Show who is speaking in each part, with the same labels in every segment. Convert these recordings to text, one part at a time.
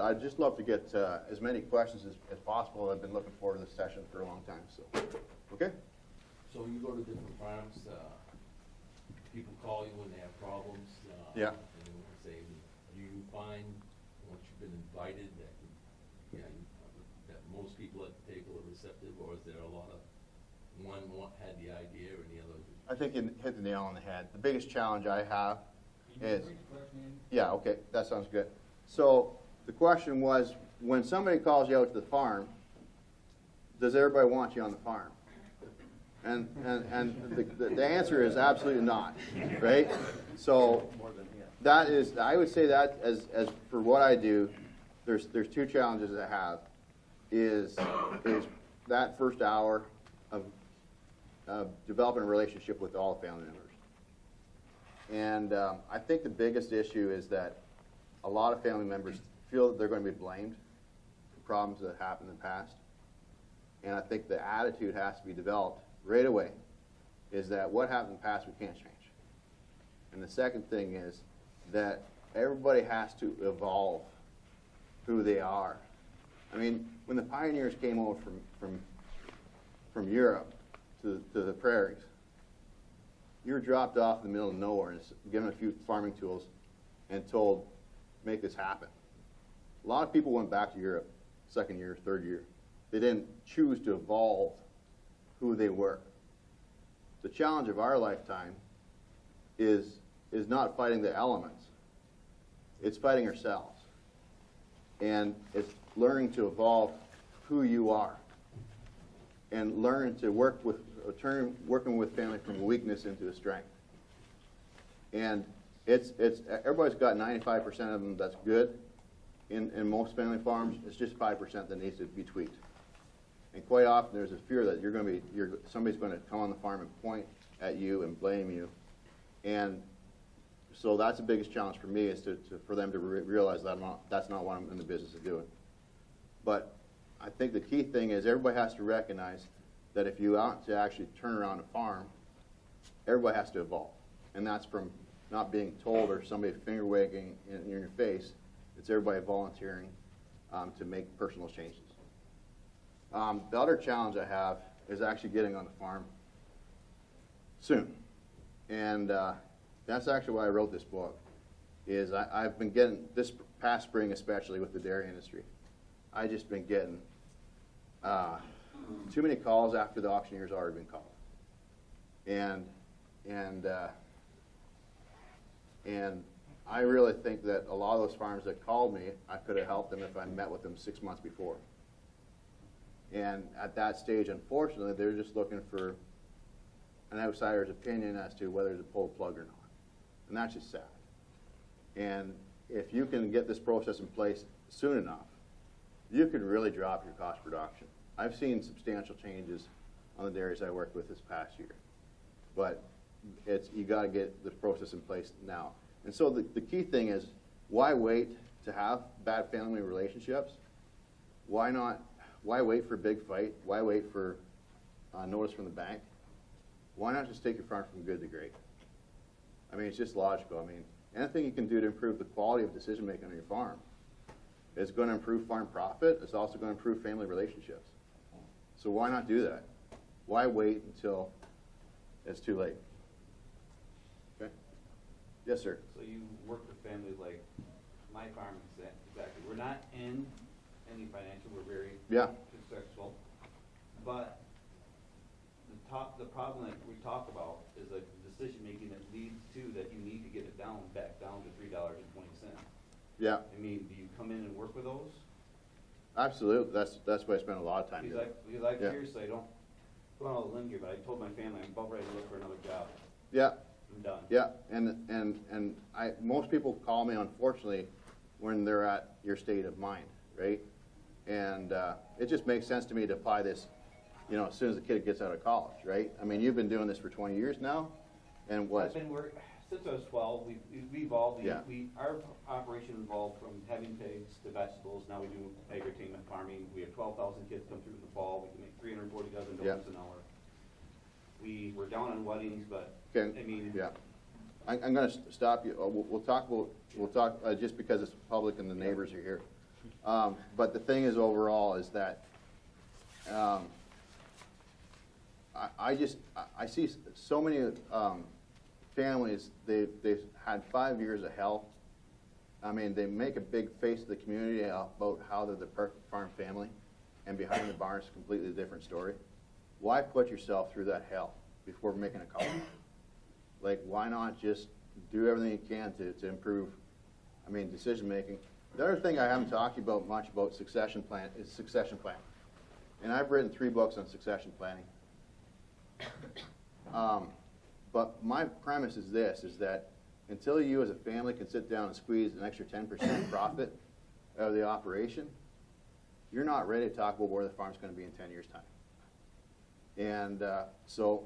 Speaker 1: I'd just love to get as many questions as possible. I've been looking forward to this session for a long time. So, okay?
Speaker 2: So you go to different farms, people call you when they have problems.
Speaker 1: Yeah.
Speaker 2: And they want to say, do you find, once you've been invited, that, that most people at the table are receptive, or is there a lot of one had the idea and the other?
Speaker 1: I think you hit the nail on the head. The biggest challenge I have is, yeah, okay, that sounds good. So the question was, when somebody calls you out to the farm, does everybody want you on the farm? And the answer is absolutely not, right? So that is, I would say that as for what I do, there's two challenges I have. Is that first hour of developing a relationship with all the family members. And I think the biggest issue is that a lot of family members feel that they're going to be blamed for problems that happened in the past. And I think the attitude has to be developed right away, is that what happened in the past we can't change. And the second thing is that everybody has to evolve who they are. I mean, when the pioneers came over from Europe to the prairies, you were dropped off in the middle of nowhere and given a few farming tools and told, make this happen. A lot of people went back to Europe second year, third year. They didn't choose to evolve who they were. The challenge of our lifetime is not fighting the elements. It's fighting ourselves. And it's learning to evolve who you are and learn to working with family from a weakness into a strength. And it's everybody's got 95% of them that's good in most family farms. It's just 5% that needs to be tweaked. And quite often there's a fear that somebody's going to come on the farm and point at you and blame you. And so that's the biggest challenge for me, is for them to realize that that's not what I'm in the business of doing. But I think the key thing is everybody has to recognize that if you want to actually turn around a farm, everybody has to evolve. And that's from not being told or somebody finger wagging in your face. It's everybody volunteering to make personal changes. The other challenge I have is actually getting on the farm soon. And that's actually why I wrote this book, is I've been getting, this past spring especially with the dairy industry, I've just been getting too many calls after the auctioneer's already been called. And I really think that a lot of those farmers that called me, I could have helped them if I met with them 6 months before. And at that stage, unfortunately, they're just looking for an outsider's opinion as to whether to pull the plug or not. And that's just sad. And if you can get this process in place soon enough, you can really drop your cost production. I've seen substantial changes on the dairies I worked with this past year. But you got to get the process in place now. And so the key thing is, why wait to have bad family relationships? Why wait for a big fight? Why wait for notice from the bank? Why not just take your farm from good to great? I mean, it's just logical. I mean, anything you can do to improve the quality of decision making on your farm is going to improve farm profit. It's also going to improve family relationships. So why not do that? Why wait until it's too late? Okay. Yes, sir.
Speaker 3: So you work with families like my farm, exactly. We're not in any financial. We're very successful, but the problem that we talk about is a decision making that leads to that you need to get it back down to $3.20.
Speaker 1: Yeah.
Speaker 3: I mean, do you come in and work with those?
Speaker 1: Absolutely. That's why I spend a lot of time doing it.
Speaker 3: Because I seriously, I don't go on a limb here, but I told my family I'm about ready to look for another job.
Speaker 1: Yeah.
Speaker 3: I'm done.
Speaker 1: Yeah, and most people call me, unfortunately, when they're at your state of mind, right? And it just makes sense to me to apply this, as soon as the kid gets out of college, right? I mean, you've been doing this for 20 years now, and what?
Speaker 3: I've been working since I was 12. We evolved.
Speaker 1: Yeah.
Speaker 3: Our operation evolved from having pigs to vegetables. Now we do agri-tainment farming. We have 12,000 kids come through in the fall. We can make 340 dozen donuts an hour. We're down on weddings, but
Speaker 1: Okay.
Speaker 3: I mean,
Speaker 1: yeah. I'm going to stop you. We'll talk just because it's public and the neighbors are here. But the thing is, overall, is that I see so many families, they've had 5 years of hell. I mean, they make a big face of the community about how they're the perfect farm family, and behind the barn is a completely different story. Why put yourself through that hell before making a call? Like, why not just do everything you can to improve, decision making? The other thing I haven't talked about much about succession plan is succession planning. And I've written 3 books on succession planning. But my premise is this, is that until you as a family can sit down and squeeze an extra 10% profit out of the operation, you're not ready to talk about where the farm's going to be in 10 years' time. And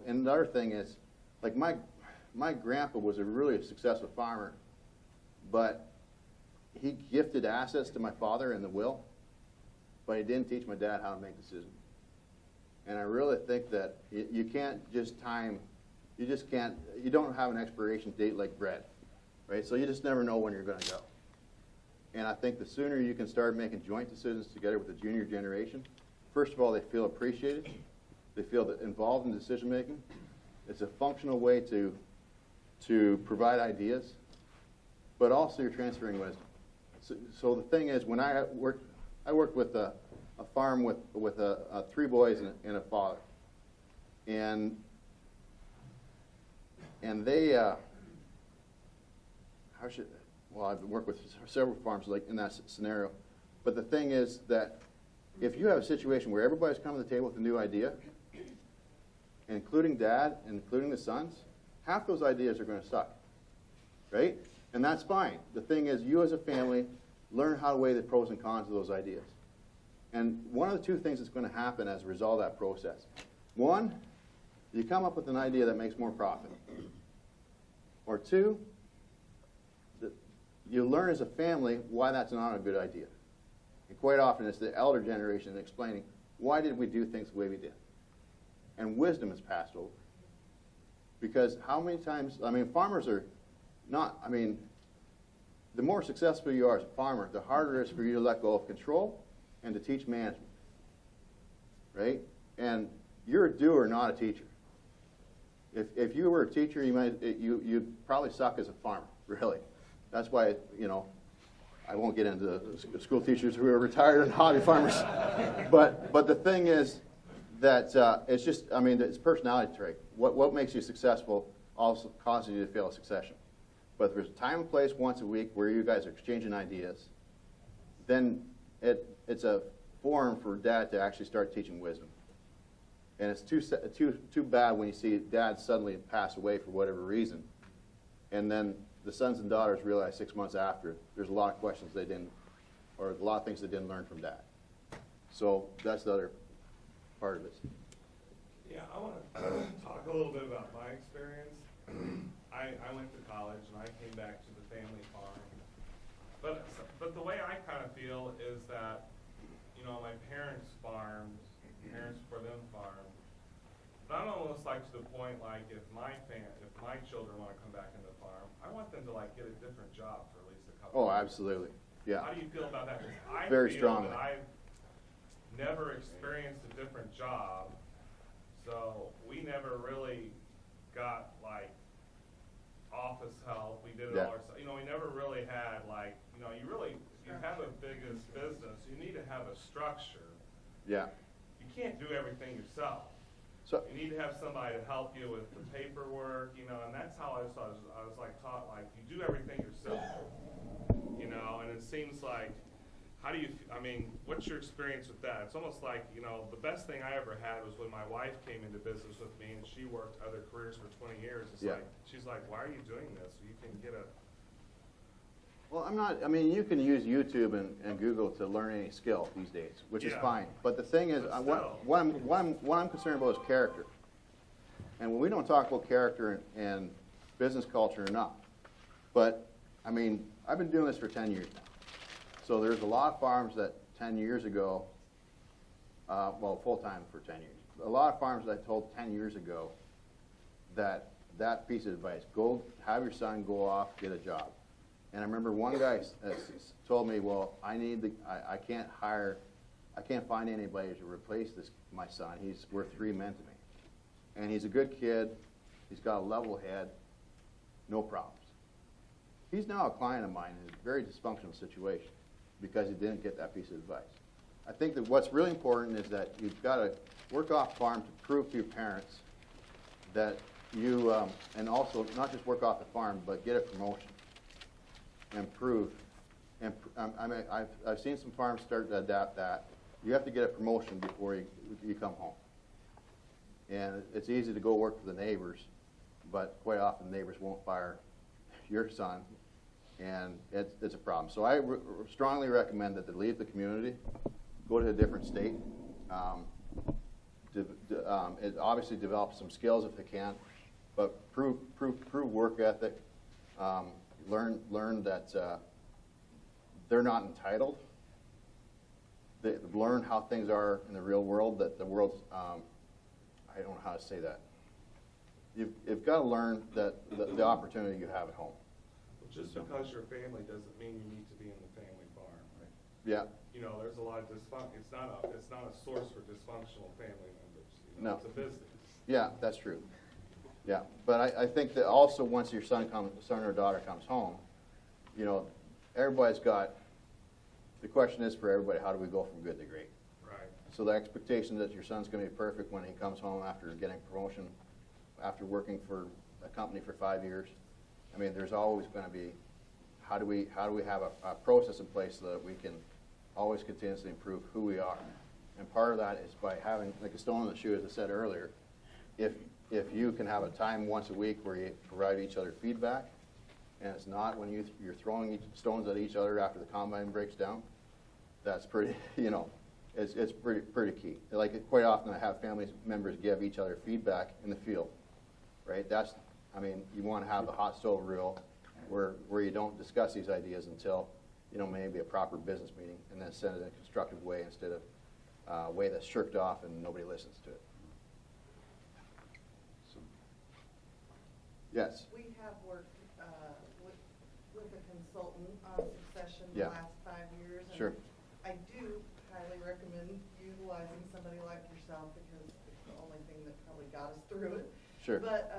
Speaker 1: and the other thing is, like my grandpa was a really successful farmer, but he gifted assets to my father in the will, but he didn't teach my dad how to make decisions. And I really think that you can't just time, you don't have an expiration date like bread, right? So you just never know when you're going to go. And I think the sooner you can start making joint decisions together with the junior generation, first of all, they feel appreciated. They feel that involved in decision making. It's a functional way to provide ideas, but also you're transferring wisdom. So the thing is, when I worked with a farm with 3 boys and a father, and they I've worked with several farms like in that scenario, but the thing is that if you have a situation where everybody's coming to the table with a new idea, including dad and including the sons, half those ideas are going to suck, right? And that's fine. The thing is, you as a family learn how to weigh the pros and cons of those ideas. And one of the 2 things that's going to happen as a result of that process. 1, you come up with an idea that makes more profit. Or 2, you learn as a family why that's not a good idea. And quite often it's the elder generation explaining, why did we do things the way we did? And wisdom is passed over. Because how many times, farmers are not, the more successful you are as a farmer, the harder it is for you to let go of control and to teach management, right? And you're a doer, not a teacher. If you were a teacher, you'd probably suck as a farmer, really. That's why, I won't get into school teachers who are retired and hobby farmers. But the thing is that it's just, it's personality trait. What makes you successful also causes you to fail a succession. But if there's a time and place once a week where you guys are exchanging ideas, then it's a forum for dad to actually start teaching wisdom. And it's too bad when you see dad suddenly pass away for whatever reason, and then the sons and daughters realize 6 months after there's a lot of questions they didn't, or a lot of things they didn't learn from dad. So that's the other part of it.
Speaker 4: Yeah, I want to talk a little bit about my experience. I went to college and I came back to the family farm. But the way I kind of feel is that, my parents farmed, parents for them farmed. But I'm almost like to the point like if my children want to come back into the farm, I want them to like get a different job for at least a couple.
Speaker 1: Oh,
Speaker 4: years.
Speaker 1: Absolutely. Yeah.
Speaker 4: How do you feel about that? I
Speaker 1: Very
Speaker 4: feel
Speaker 1: strongly.
Speaker 4: that I've never experienced a different job, so we never really got like office help. We did it all ourselves. We never really had like, you have a biggest business, you need to have a structure.
Speaker 1: Yeah.
Speaker 4: You can't do everything yourself.
Speaker 1: So
Speaker 4: You need to have somebody to help you with the paperwork, and that's how I was like taught, like, you do everything yourself, and it seems like, what's your experience with that? It's almost like, the best thing I ever had was when my wife came into business with me and she worked other careers for 20 years. It's like, she's like, why are you doing this? You can get a...
Speaker 1: Well, you can use YouTube and Google to learn any skill these days, which is fine. But the thing is, what I'm concerned about is character. And when we don't talk about character and business culture enough. But, I've been doing this for 10 years now. So there's a lot of farms that 10 years ago, full-time for 10 years. A lot of farms that I told 10 years ago that piece of advice, go have your son go off, get a job. And I remember one guy told me, well, I can't find anybody to replace my son. He's worth 3 men to me. And he's a good kid. He's got a level head, no problems. He's now a client of mine in a very dysfunctional situation because he didn't get that piece of advice. I think that what's really important is that you've got to work off farm to prove to your parents that you, and also not just work off the farm, but get a promotion and prove. And I mean, I've seen some farms start to adapt that. You have to get a promotion before you come home. And it's easy to go work for the neighbors, but quite often the neighbors won't fire your son, and it's a problem. So I strongly recommend that they leave the community, go to a different state. It obviously develop some skills if they can, but prove work ethic. Learn that they're not entitled. They learn how things are in the real world. That the world's I don't know how to say that. You've got to learn that the opportunity you have at home.
Speaker 4: Well, just because you're family doesn't mean you need to be in the family farm, right?
Speaker 1: Yeah.
Speaker 4: You know, there's a lot of dysfunction. It's not a source for dysfunctional family members. You know,
Speaker 1: No.
Speaker 4: It's a business.
Speaker 1: Yeah, that's true. Yeah, but I think that also once your son or daughter comes home, you know, everybody's got. The question is for everybody: how do we go from good to great?
Speaker 4: Right.
Speaker 1: So the expectation that your son's going to be perfect when he comes home after getting promotion, after working for a company for 5 years. I mean, there's always going to be, how do we have a process in place so that we can always continuously improve who we are? And part of that is by having, like a stone in the shoe, as I said earlier, if you can have a time once a week where you provide each other feedback, and it's not when you're throwing stones at each other after the combine breaks down, that's pretty, you know, it's pretty key. Like quite often I have family members give each other feedback in the field, right? I mean, you want to have the hot stove rule where you don't discuss these ideas until, you know, maybe a proper business meeting, and then send it in a constructive way instead of a way that's shirked off and nobody listens to it. So, yes.
Speaker 5: We have worked with a consultant on succession the
Speaker 1: Yeah.
Speaker 5: last 5 years. And
Speaker 1: Sure.
Speaker 5: I do highly recommend utilizing somebody like yourself because it's the only thing that probably got us through it.
Speaker 1: Sure.
Speaker 5: But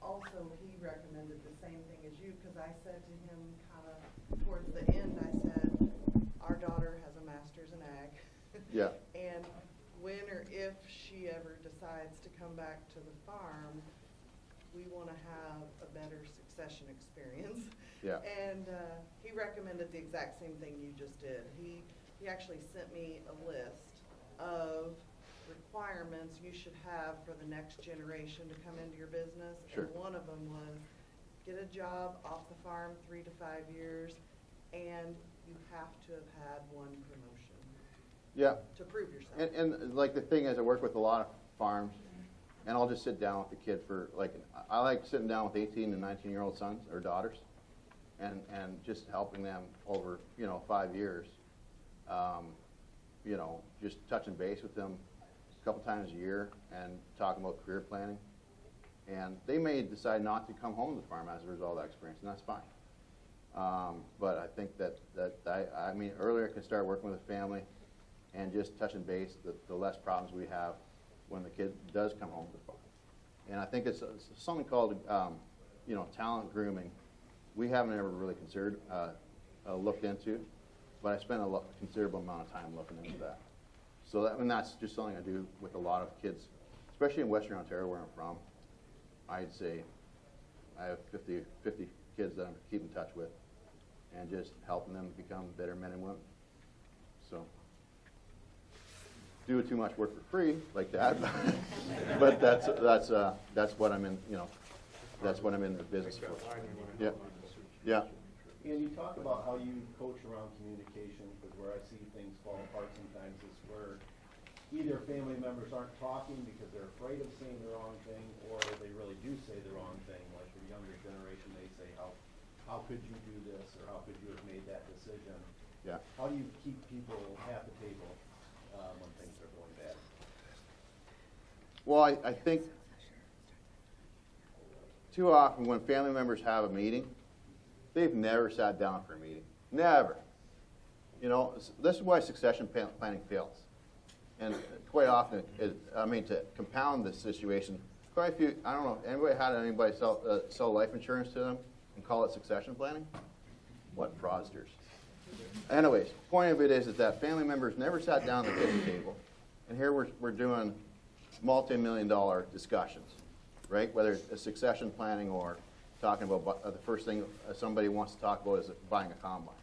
Speaker 5: also he recommended the same thing as you, because I said to him kind of towards the end, I said, our daughter has a master's in ag.
Speaker 1: Yeah.
Speaker 5: And when or if she ever decides to come back to the farm, we want to have a better succession experience.
Speaker 1: Yeah.
Speaker 5: And he recommended the exact same thing you just did. He actually sent me a list of requirements you should have for the next generation to come into your business.
Speaker 1: Sure.
Speaker 5: And one of them was get a job off the farm 3 to 5 years, and you have to have had one promotion.
Speaker 1: Yeah.
Speaker 5: To prove yourself.
Speaker 1: And like the thing is, I work with a lot of farms, and I'll just sit down with the kid for I like sitting down with 18 and 19-year-old sons or daughters, and just helping them over 5 years. Just touching base with them a couple times a year and talking about career planning. And they may decide not to come home to the farm as a result of that experience, and that's fine. But I think that I mean, earlier I can start working with a family and just touching base, the less problems we have when the kid does come home to the farm. And I think it's something called, talent grooming. We haven't ever really considered, looked into, but I spent a considerable amount of time looking into that. So that's just something I do with a lot of kids, especially in Western Ontario where I'm from. I'd say I have 50 kids that I keep in touch with, and just helping them become better men and women. So, do too much work for free like that, but that's what I'm in. That's what I'm in the business for. Yeah, yeah.
Speaker 6: And you talk about how you coach around communication, because where I see things fall apart sometimes is where either family members aren't talking because they're afraid of saying the wrong thing, or they really do say the wrong thing. Like the younger generation, they say, how could you do this, or how could you have made that decision?
Speaker 1: Yeah.
Speaker 6: How do you keep people at the table when things are going bad?
Speaker 1: Well, I think too often when family members have a meeting, they've never sat down for a meeting. Never. You know, this is why succession planning fails. And quite often, to compound this situation, quite a few, I don't know, anybody had anybody sell life insurance to them and call it succession planning? What fraudsters. Anyways, point of it is that family members never sat down at the kitchen table. And here we're doing multi-million-dollar discussions, right? Whether it's succession planning or talking about the first thing somebody wants to talk about is buying a combine.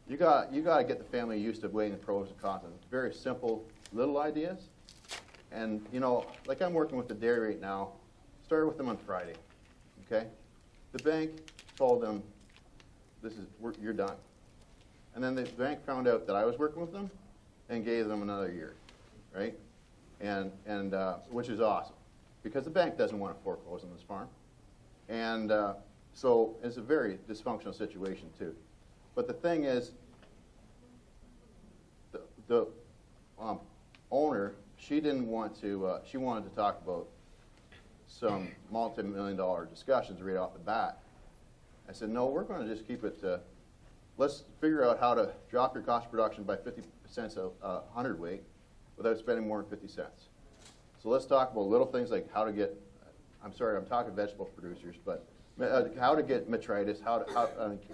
Speaker 1: You got to get the family used to weighing the pros and cons. It's very simple, little ideas. And, you know, like I'm working with the dairy right now, started with them on Friday, okay? The bank told them, you're done. And then the bank found out that I was working with them and gave them another year, right? And which is awesome, because the bank doesn't want to foreclose on this farm. And so it's a very dysfunctional situation, too. But the thing is, the owner, she didn't want to, she wanted to talk about some multi-million-dollar discussions right off the bat. I said, no, we're going to just keep it, let's figure out how to drop your cost of production by 50 cents a hundredweight without spending more than 50 cents. So let's talk about little things like how to get, I'm sorry, I'm talking vegetable producers, but how to get metritis,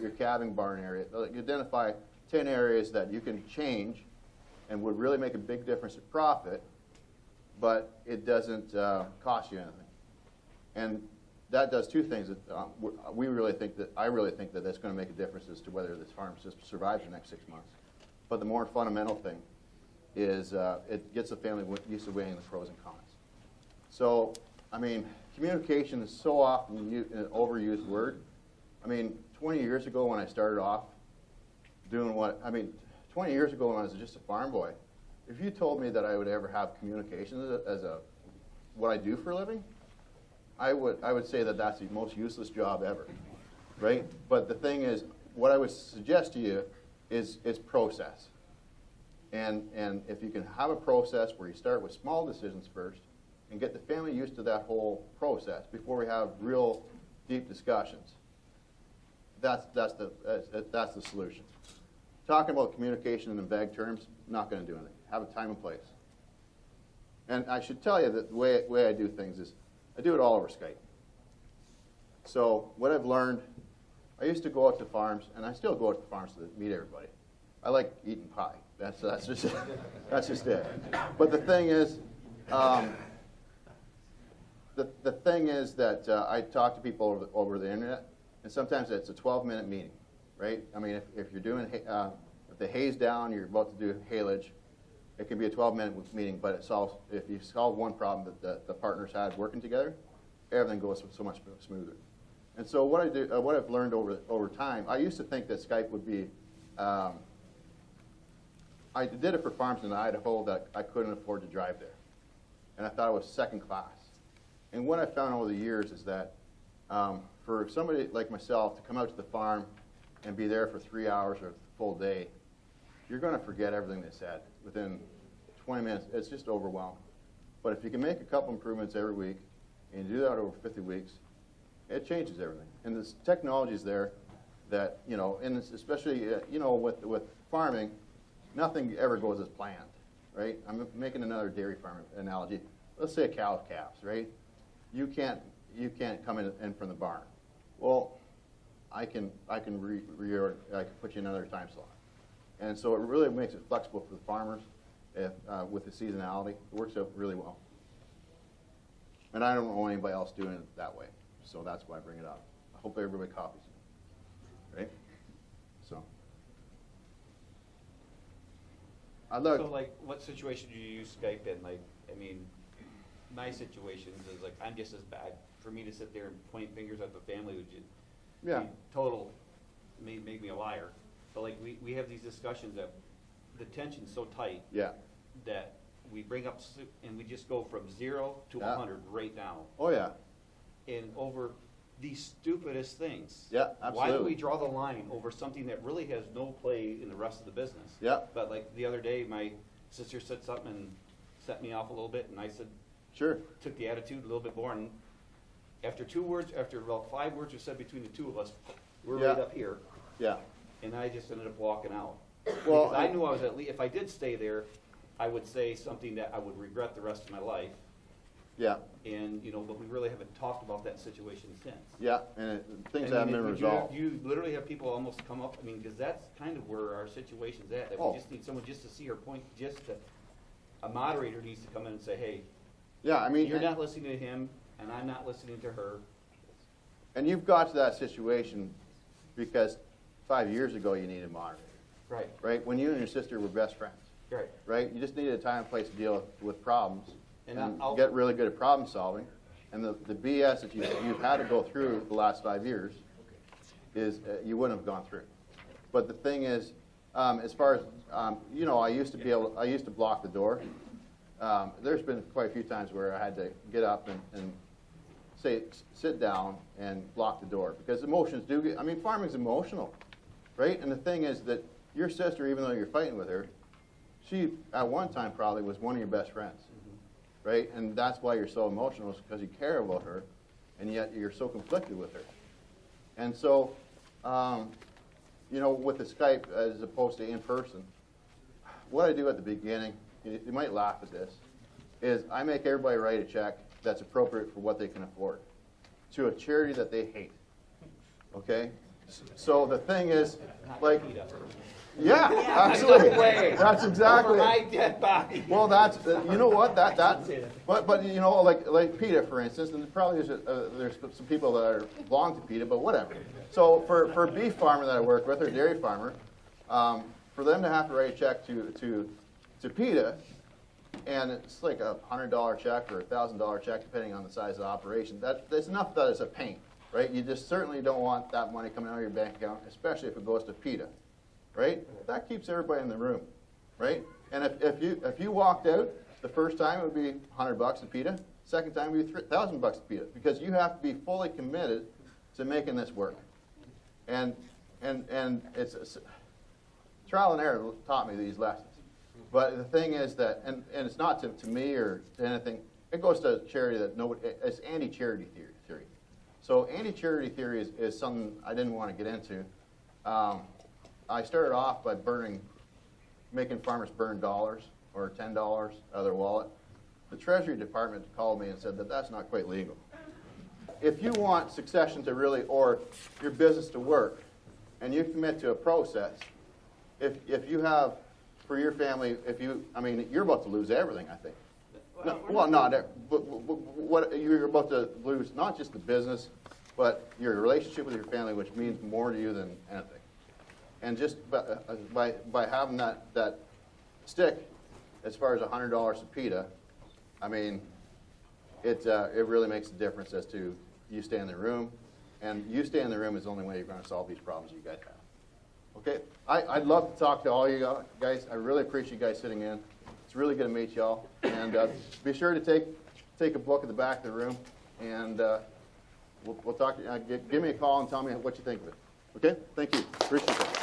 Speaker 1: your calving barn area. Identify 10 areas that you can change and would really make a big difference in profit, but it doesn't cost you anything. And that does two things. I really think that that's going to make a difference as to whether this farm system survives the next 6 months. But the more fundamental thing is it gets the family used to weighing the pros and cons. So, I mean, communication is so often an overused word. I mean, 20 years ago when I started off doing 20 years ago when I was just a farm boy, if you told me that I would ever have communication as what I do for a living, I would say that that's the most useless job ever, right? But the thing is, what I would suggest to you is process. And if you can have a process where you start with small decisions first and get the family used to that whole process before we have real deep discussions, that's the solution. Talking about communication in vague terms, not going to do anything. Have a time and place. And I should tell you that the way I do things is I do it all over Skype. So what I've learned, I used to go out to farms, and I still go out to farms to meet everybody. I like eating pie. That's just that's just it. But the thing is, the thing is that I talk to people over the internet, and sometimes it's a 12-minute meeting, right? I mean, if you're doing if the hay's down, you're about to do haylage, it can be a 12-minute meeting, but if you solve one problem that the partners had working together, everything goes so much smoother. And so what I've learned over time, I used to think that Skype would be, I did it for farms in Idaho that I couldn't afford to drive there. And I thought it was second class. And what I found over the years is that for somebody like myself to come out to the farm and be there for 3 hours or a full day, you're going to forget everything they said within 20 minutes. It's just overwhelming. But if you can make a couple improvements every week, and you do that over 50 weeks, it changes everything. And this technology is there that, you know, and especially, you know, with farming, nothing ever goes as planned, right? I'm making another dairy farm analogy. Let's say a cow with calves, right? You can't come in from the barn. Well, I can put you in another time slot. And so it really makes it flexible for the farmers with the seasonality. It works out really well. And I don't know anybody else doing it that way. So that's why I bring it up. I hope everybody copies it. Right? So.
Speaker 3: So, like, what situation do you use Skype in? Like, I mean, my situations is like, I'm just as bad. For me to sit there and point fingers at the family would just be total, make me a liar. But like, we have these discussions that the tension's so tight that we bring up, and we just go from 0 to 100 right now.
Speaker 1: Oh, yeah.
Speaker 3: And over these stupidest things.
Speaker 1: Yeah, absolutely.
Speaker 3: Why do we draw the line over something that really has no play in the rest of the business?
Speaker 1: Yeah.
Speaker 3: But like the other day, my sister said something and set me off a little bit, and I said,
Speaker 1: sure.
Speaker 3: Took the attitude a little bit more, and after about 5 words were said between the two of us, we're
Speaker 1: Yeah.
Speaker 3: right up here,
Speaker 1: Yeah,
Speaker 3: and I just ended up walking out.
Speaker 1: Well,
Speaker 3: Because I knew I was if I did stay there, I would say something that I would regret the rest of my life.
Speaker 1: yeah,
Speaker 3: And, but we really haven't talked about that situation since.
Speaker 1: yeah, and things
Speaker 3: I
Speaker 1: haven't
Speaker 3: mean,
Speaker 1: been
Speaker 3: would you-
Speaker 1: resolved.
Speaker 3: You literally have people almost come up, because that's kind of where our situation's at, that
Speaker 1: Oh.
Speaker 3: we just need someone just to see her point, a moderator needs to come in and say, hey,
Speaker 1: Yeah, I mean,
Speaker 3: you're not listening to him, and I'm not listening to her.
Speaker 1: and you've got to that situation because 5 years ago you needed a moderator,
Speaker 3: Right,
Speaker 1: right? When you and your sister were best friends,
Speaker 3: right.
Speaker 1: right? You just needed a time and place to deal with problems
Speaker 3: And
Speaker 1: and
Speaker 3: I'll-
Speaker 1: get really good at problem solving. And the BS that you've had to go through the last 5 years is you wouldn't have gone through. But the thing is, as far as I used to block the door. There's been quite a few times where I had to get up and say sit down and block the door because emotions do get. I mean, farming's emotional, right? And the thing is that your sister, even though you're fighting with her, she at one time probably was one of your best friends. Right? And that's why you're so emotional, is because you care about her, and yet you're so conflicted with her. And so, with the Skype as opposed to in person, what I do at the beginning, you might laugh at this, is I make everybody write a check that's appropriate for what they can afford to a charity that they hate. Okay? So the thing is, like, yeah, absolutely.
Speaker 3: No way.
Speaker 1: That's exactly
Speaker 3: Over
Speaker 1: it.
Speaker 3: my dead body.
Speaker 1: Well, that's you know what that but like PETA, for instance, and probably there's some people that belong to PETA, but whatever. So for a beef farmer that I work with, or a dairy farmer, for them to have to write a check to PETA, and it's like $100 check or $1,000 check depending on the size of the operation. That's enough that it's a pain, right? You just certainly don't want that money coming out of your bank account, especially if it goes to PETA. Right? That keeps everybody in the room, right? And if you walked out the first time, it would be $100 to PETA. Second time, it would be $1,000 to PETA because you have to be fully committed to making this work. And it's trial and error taught me these lessons. But the thing is that, and it's not to me or to anything. It goes to a charity that nobody. It's anti-charity theory. So anti-charity theory is something I didn't want to get into. I started off by making farmers burn dollars or $10 out of their wallet. The Treasury Department called me and said that that's not quite legal. If you want succession to really, or your business to work, and you commit to a process, if you have, for your family, you're about to lose everything, I think. But what you're about to lose, not just the business, but your relationship with your family, which means more to you than anything. And just by having that stick, as far as $100 to PETA, I mean, it really makes a difference as to you stay in the room, and you stay in the room is the only way you're going to solve these problems you guys have. Okay, I'd love to talk to all you guys. I really appreciate you guys sitting in. It's really good to meet y'all, and be sure to take a book at the back of the room, and we'll talk. Give me a call and tell me what you think of it. Okay, thank you. Appreciate that.